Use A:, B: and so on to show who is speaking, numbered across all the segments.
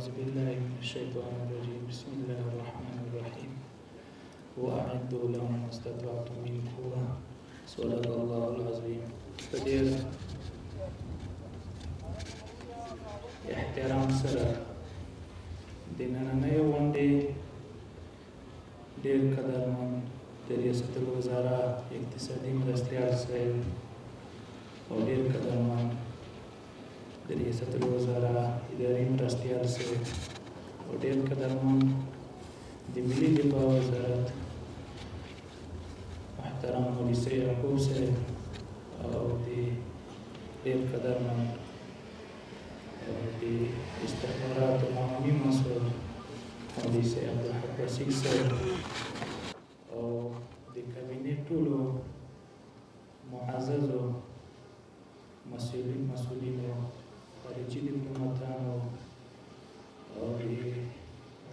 A: أعوذ بالله من الشيطان الرجيم بسم الله الرحمن الرحيم وأعدوا لهم ما استطعتم من قوة صدق الله العظيم. په ډېر احترام سره د نننۍ غونډې ډېر قدرمن د ریاست الوزرا اقتصادي مرستیال صاحب او ډېر قدرمن د ریاست الوزرا اداري مرستیال صاحب او ډېر قدرمن د ملي دفاع وزارت محترم مولوي سید یعقوب صاحب او د ډېر قدرمن د استخباراتو عمومي مسؤل مولوي سید عبدالحق وسیع صاحب او د کابینې ټولو معززو مسؤلینو خارجي ډیپلوماتانو او د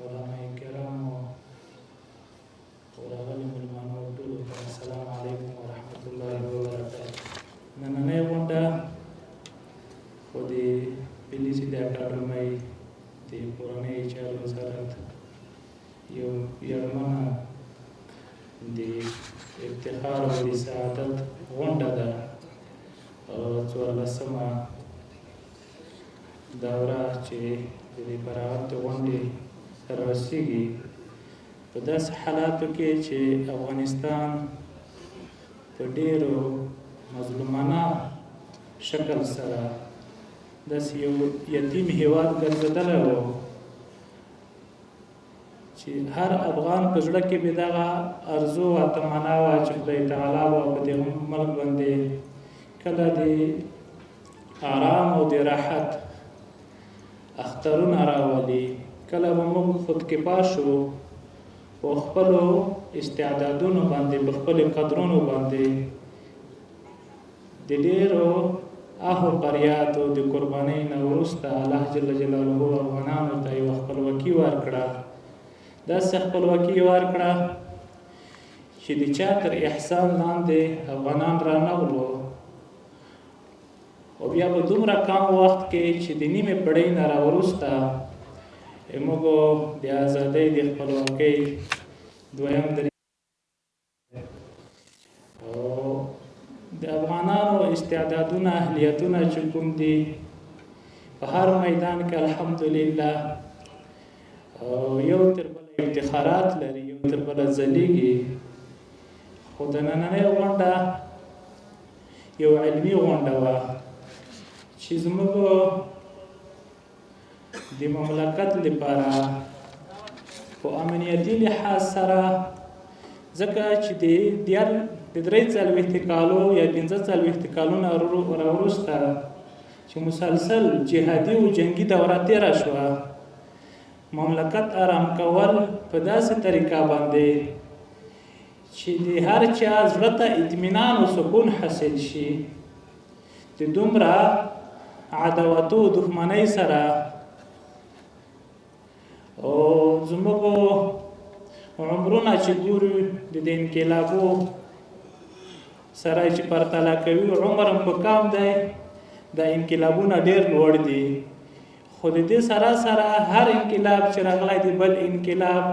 A: علماء کرامو او راغلي مېلمانو ټولو ته السلام علیکم ورحمة الله وبرکاته. نننۍ غونډه خو د پولیسي د اکاډمۍ د کورنۍ چارو وزارت یو ویاړمنه د افتخار او د سعادت غونډه ده او 14مه دوره چې د دې براعت غونډې رارسېږي په داسې حالاتو کې چې افغانستان په ډېرو مظلومانه شکل سره داسې یو یتیم هیواد ګرځېدلی و چې هر افغان په زړه کې به دغه ارزو او تمنا وه چې خدای تعالی به په دې ملک باندې کله د آرام او د راحت اخترونه راولي، کله به موږ خودکفا شو په خپلو استعدادونو باندې په خپلو قدرونو باندې د ډېرو آهو فریادو د قربانۍ نه وروسته الله جل جلاله افغانانو ته یوه خپلواکي ورکړه. داسې خپلواکي ورکړه چې د چا تر احسان لاندې افغانان رانغلو او بیا په دومره کم وخت کې چې د نیمې پړۍ نه راوروسته موږ د ازادۍ د خپلواکۍ دویم او د افغانانو استعدادونه اهلیتونه چې کوم دي په هر میدان کې الحمدلله یو تر بله افتخارات لري، یو تر بله ځلیږي. خو د نننۍ غونډه یو علمي غونډه وه چې زموږ د مملکت لپاره په امنیتي لحاظ سره ځکه چې د 43 کالو یا 45 کالونه راوروسته چې مسلسل جهادي او جنگي دوره تېره شوه، مملکت آرام کول په داسې طریقه باندې چې د هر چا زړه ته اطمینان او سکون حاصل شي د دومره عداوتو دښمنۍ سره او زموږ عمرونه چې ګورو د انقلابو سره چې پرتله کوي عمر هم په کم دی، د انقلابونه ډېر لوړ دي. خو د دې سره سره هر انقلاب چې راغلی دی بل انقلاب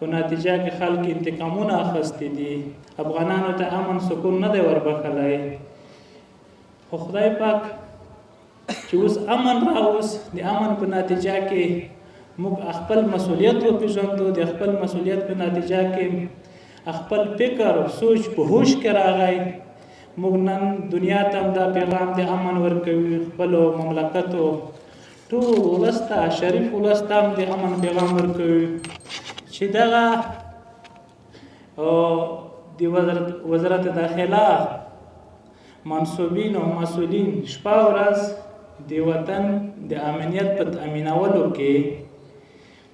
A: په نتیجه کې خلک انتقامونه اخیستي دي، افغانانو ته امن سکون نه دی وربخلی. خو خدای پاک چې اوس امن راوست، د امن په نتیجه کې موږ خپل مسؤلیت وپېژندو، د خپل مسؤلیت په نتیجه کې خپل فکر او سوچ په هوش کې راغی. موږ نن دنیا ته هم دا پیغام د امن ورکوي، خپلو مملکتو ټول ولس ته شریف ولس ته هم د امن پیغام ورکوي چې دغه د وزارت داخله منصوبین او مسؤلین شپه ورځ د وطن د امنیت په تامینولو کې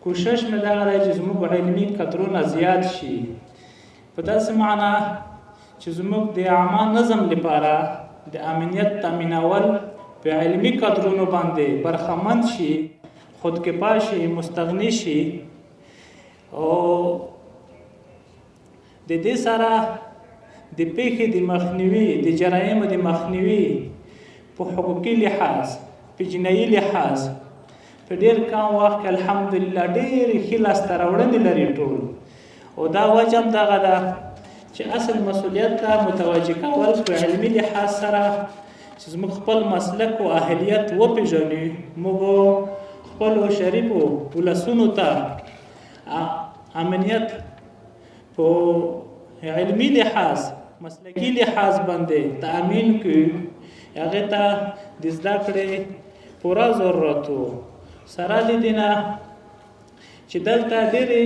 A: کوشش مې دغه دی چې زموږ علمي قدرونه زیات شي، په داسې معنا چې زموږ د عامه نظم لپاره د امنیت تامینول په علمي قدرونو باندې برخمند شي، خودکفا شي، مستغني شي. او د دې سره د پیښې د مخنیوي، د جرایمو د مخنیوي په حقوقي لحاظ، په جنایي لحاظ، په ډېر کم وخت کې الحمدلله ډېرې ښې لاسته راوړنې لري ټول. او دا وجه هم دغه ده چې اصل مسؤلیت ته متوجه کول په علمي لحاظ سره چې زموږ خپل مسلک او اهلیت وپېژنو، موږ خپلو شریفو ولسونو ته امنیت په علمي لحاظ مسلکي لحاظ باندې تأمین کړو، هغې ته د زده کړې پوره ضرورت و. سره د دې نه چې دلته ډېرې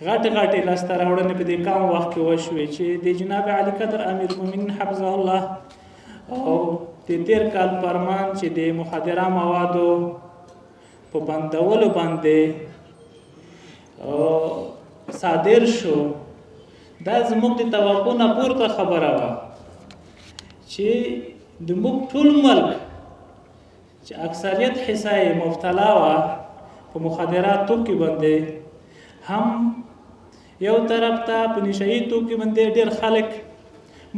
A: غټې لاسته راوړنې په دې کم وخت کې وشوې چې د جناب علي قدر امیر المؤمنین حفظه الله او د تېر کال فرمان چې د مخدره موادو په بندولو باندې صادر شو، دا زموږ د توقع نه پورته خبره وه چې د موږ ټول ملک چې اکثریت حصه یې مبتلا وه په مخدراتو کې باندې، هم یو طرف ته په نشهیي توکي باندې ډېر خلک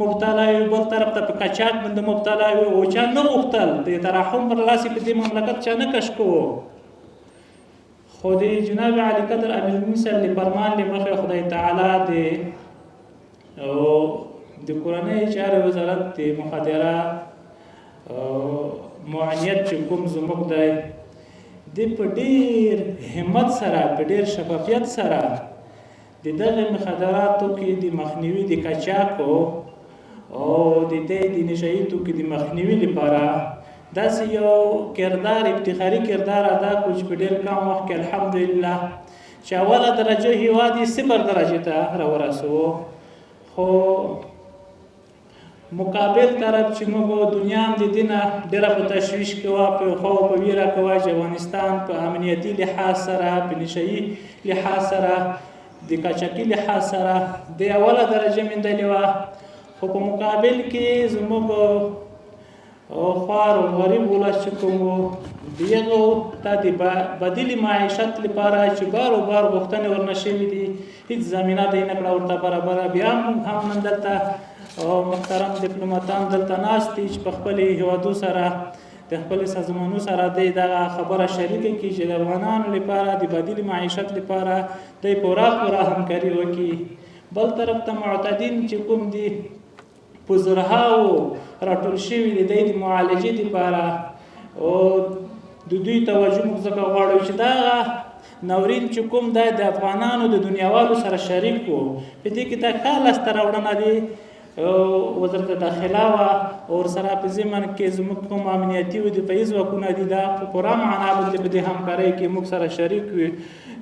A: مبتلا وي، بل طرف ته په قاچاق باندې مبتلا وي، او چا نه غوښتل د ترحم برلاسې په دې مملکت چا نه کش کوو. خو د جناب علي قدر امیر المؤمنین صاحب د فرمان له مخې خدای تعالی د کورنۍ چارې وزارت د مخدره معاونیت چې کوم زموږ دی، د په ډېر همت سره په ډېر شفافیت سره د دغه مخدراتو کې د مخنیوي د قاچاقو او د دې د نشهیي توکو د مخنیوي لپاره داسې یو کردار افتخاري کردار ادا کړو چې په ډېر کم وخت کې الحمدلله چې اوله درجه هېواد یې 0 درجې ته راورسوو. خو مقابل طرف چې موږ دنیا هم د دې نه ډېره په تشویش کې وه، په خوف په ویره کې وه چې افغانستان په امنیتي لحاظ سره، په نشهیي لحاظ سره، د قاچاقي لحاظ سره د اوله درجه موندلې وه. خو په مقابل کې زموږ خوار او غریب ولس چې کوم و، د هغو ته د بدیلې معیشت لپاره چې بار و بار غوښتنې ورنه شوي دي، هېڅ زمینه دی نه کړه ورته برابره. بیا هم نن دلته محترم ډیپلوماتان دلته ناست دي چې په خپلې هېوادو سره د خپلې سازمانونو سره دی دغه خبره شریکه کړي چې د افغانانو لپاره د بدیلې معیشت لپاره دی پوره همکاري وکړي. بل طرف ته معتدین چې کوم دي په زرهاو راټول شوي دي د معالجې لپاره، او د دوی توجه موږ ځکه غواړو چې دغه ناورین چې کوم دی د افغانانو د دنیاوالو سره شریک و. په دې کې دا ښه لاسته راوړنه دی وزارت داخله وه، او ورسره په ضمن کې زموږ کوم امنیتي او دفاعي ځواکونه دي، دا په پوره معنا باندې په دې همکارۍ کې موږ سره شریک وي.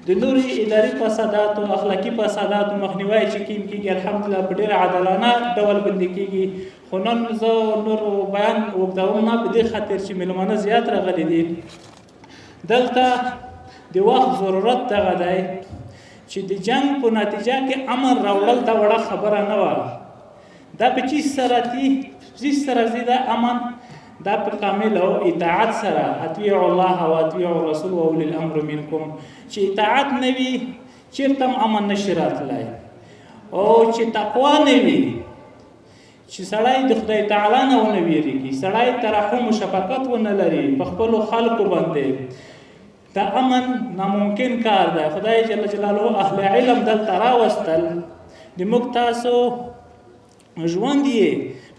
A: د نورې اداري فساداتو اخلاقي فساداتو مخنیوی چې کېږي الحمدلله په ډېر عادلانه ډول باندې کېږي. خو نن زه نور بیان اوږدوم نه، په دې خاطر چې مېلمانه زیات راغلي دي. دلته د وخت ضرورت دغه دی چې د جنګ په نتیجه کې امن راوړل دا وړه خبره نه وه. دا په چیز سره ځي دا امن، دا په کامل او اطاعت سره، اطیعوا الله و اطیعوا الرسول و اولی الامر منکم. چې اطاعت نه وي چېرته هم امن نشي راتلی، او چې تقوا نه وي، چې سړی د خدای تعالی نه ونه ویریږي، سړی ترحم و شفقت ونه لري په خپلو خلکو باندې، دا امن ناممکن کار دی. خدای جل جلاله اهل علم دلته راوستل، د موږ تاسو ژوند یې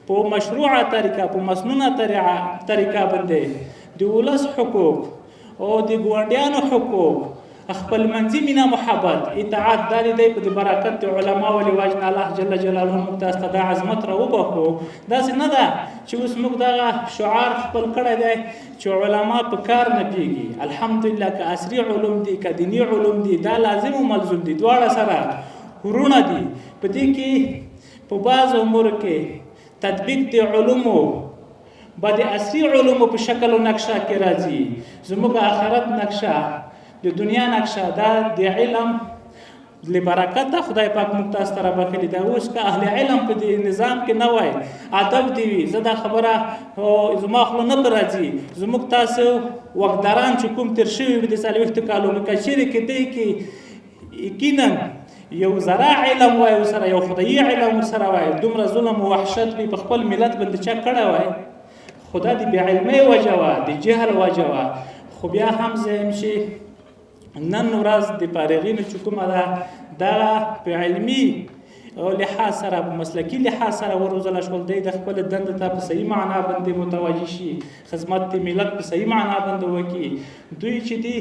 A: په مشروعه طریقه، په مسنونه طریقه باندې د ولس حقوق او د ګاونډیانو حقوق، خپل منځي مینه محبت اطاعت دا دی په برکت د علماو له وجه الله جل جلاله موږ تاسو ته د عظمت راوبخو. داسې نه ده چې اوس موږ دغه شعار خپل کړی دی چې علما په کار نه پیږي. الحمدلله که عصري علوم دي که دیني علوم دي دا لازم او ملزوم دي، دواړه سره ورونه دي. په دې کې په بعض امور کې تطبیق د علومو به د عصري علومو په شکل او نقشه کې راځي. زموږ آخرت نقشه، د دنیا نقشه، دا د علم له برکته خدای پاک موږ تاسو ته رابخلي ده. اوس که اهل علم په دې نظام کې نه وای، ادب دی وي، زه دا خبره زما خوله نه راځي. زموږ تاسو وقتداران چې کوم تېر شوي د 40 کالونو که چیرې کې دی کې یقینا یو ذره علم وای ورسره، یو خدایي علم ورسره وای، دومره ظلم او وحشت به په خپل ملت باندې چا کړی وای. خدا د بې علمۍ وجه وه، د جهل وجه وه. خو بیا هم زه چې نن ورځ د فارغینو چې کومه ده دغه په علمي لحاظ سره په مسلکي لحاظ سره وروزله شول، دی د خپل دندې ته په صحیح معنا باندې متوجه شي، خدمت د ملت په صحیح معنا باندې وکړي. دوی چې دی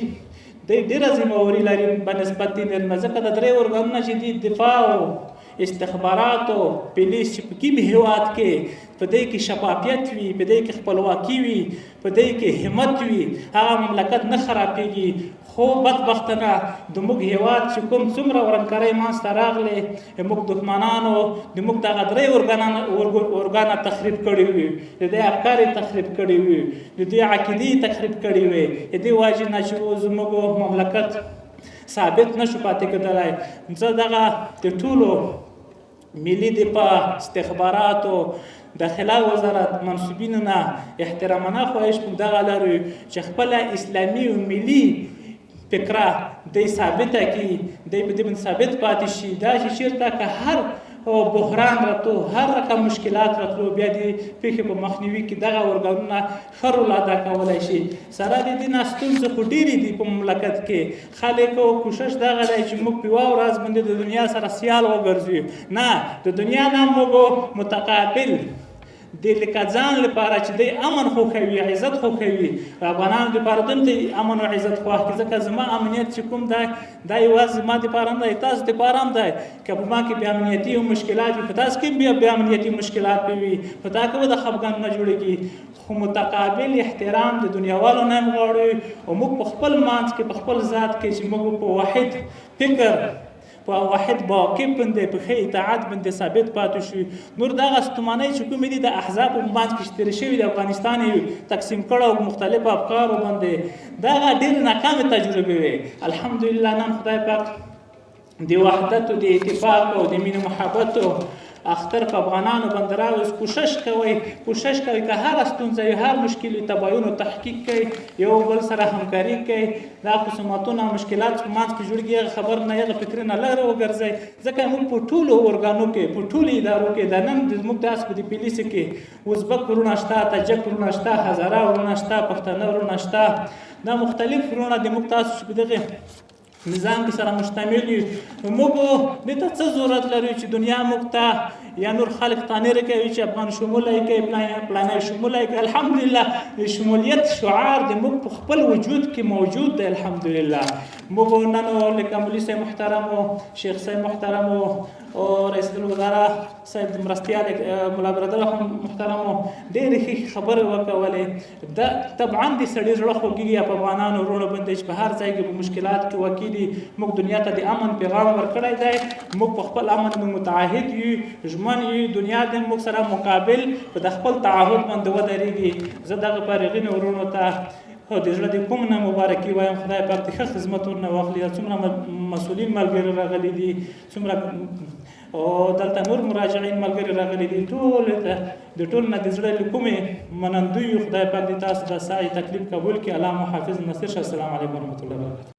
A: ډېره ذمهواري لري بنسبت د نرمه، ځکه د درې ارګانونه چې دي دفاع او استخباراتو پولیس چې په کوم هېواد کې په دې کې شفافیت وي، په دې کې خپلواکي وي، په دې کې همت وي، هغه مملکت نه خرابېږي. خو بدبختانه د موږ هېواد چې کوم څومره ورانکارۍ منځته راغلې، موږ دښمنانو د موږ دغه درې ارګانه تخریب کړي وي، د دې افکار یې تخریب کړي وي، د دې عقیدې یې تخریب کړي وي. د دې وجې نه چې زموږ مملکت ثابت نشو پاتې کېدلی. زه دغه د ټولو ملي دفاع، استخباراتو، داخله وزارت منصوبینو نه احترامانه خواهش کوم دغه لرو چې خپله اسلامي او ملي فکره دی ثابته کړي، دی په دې باندې ثابت پاتې شي. دا چې چېرته که هر بحران راتلو، هر رقم مشکلات راتلو، بیا د پېښې په مخنیوي کې دغه ارګانونه ښه رول ادا کولی شي. سره د دې نه ستونزې خو ډېرې دي په مملکت کې. خلکو کوشش دغه دی چې موږ په یوه ورځ باندې د دنیا سره سیال وګرځو. نه، د دنیا نه موږ متقابل د لکه ځان لپاره چې دی امن خوښوي، عزت خوښوي، افغانانو دپاره دلته امن او عزت خوښ کړي. ځکه زما امنیت چې کوم دی دا یوازې زما دپاره هم دی، تاسو دپاره هم دی. که په ما کې بې امنیتي او مشکلات وي، په تاسو کې هم بې امنیتي مشکلات وي، په تا کې به د خفګان نه جوړېږي. خو متقابل احترام د دنیاوالو نه هم غواړو، او موږ په خپل منځ کې په خپل ذات کې چې موږ په واحد فکر، په واحد باقی باندې په ښه اطاعت باندې ثابت پاتې شو. نور دغه ستومانۍ چې کومې دي د احزابو په منځ کې چې تېرې شوي د افغانستان یې تقسیم کړه او مختلفو افکارو باندې، دغه ډېرې ناکامې تجربې وې. الحمدلله نن خدای پاک د وحدت او د اتفاق او د مینې محبت اختر په افغانانو باندې راوست. کوشش کوي که هر ستونزه وي، هر مشکل وي، تباین او تحقیق کوي، یو بل سره همکاري کوي. دا خصومتونه او مشکلات په منځ کې جوړېږي، هغه خبر نه، هغه فکر نه لرې وګرځئ. ځکه موږ په ټولو ارګانو کې، په ټولو ادارو کې، د نن زموږ داسې په د پولیسو کې ازبک ورونه شته، تاجک ورونه شته، هزاره ورونه شته، پښتانه ورونه شته. دا مختلف ورونه د موږ تاسو چې په دغه نظام کې سره مشتمل یو. موږ دې ته څه ضرورت لرو چې دنیا موږ ته یا نور خلک ته نه راکوي چې افغان شمولی کوي، پلانی شمولی کوي. الحمدلله د شمولیت شعار د موږ په خپل وجود کې موجود دی. الحمدلله موږ نن لکه مولوي صاحب محترم او شیخ صاحب محترم او رئیس الوزرا صاحب مرستیال ملا برادر محترم ډېرې ښې خبرې وکولې. دا طبعا د سړي زړه خوږېږي په افغانانو وروڼو باندې چې په هر ځای کې په مشکلات کې وکیل دي. موږ دنیا ته د امن پیغام ورکړی دی. موږ په خپل امن متعهد یو، ژمن یو. دنیا د موږ سره مقابل په د خپل تعهد باندې ودرېږي. زه دغه فارغینو وروڼو ته د زړه د کوم نه مبارکي وایم. خدای پاک د ښه خدمت ورنه واخلي. څومره مسؤلین ملګري راغلي دي، څومره او دلته نور مراجعین ملګري راغلي دي، ټول د ټول نه د زړه له کومې منندوی. خدای پاک د تاسو د سعی تکلیف قبول کړي. الله محافظ نصیر شه. السلام علیکم ورحمة الله وبرکاته.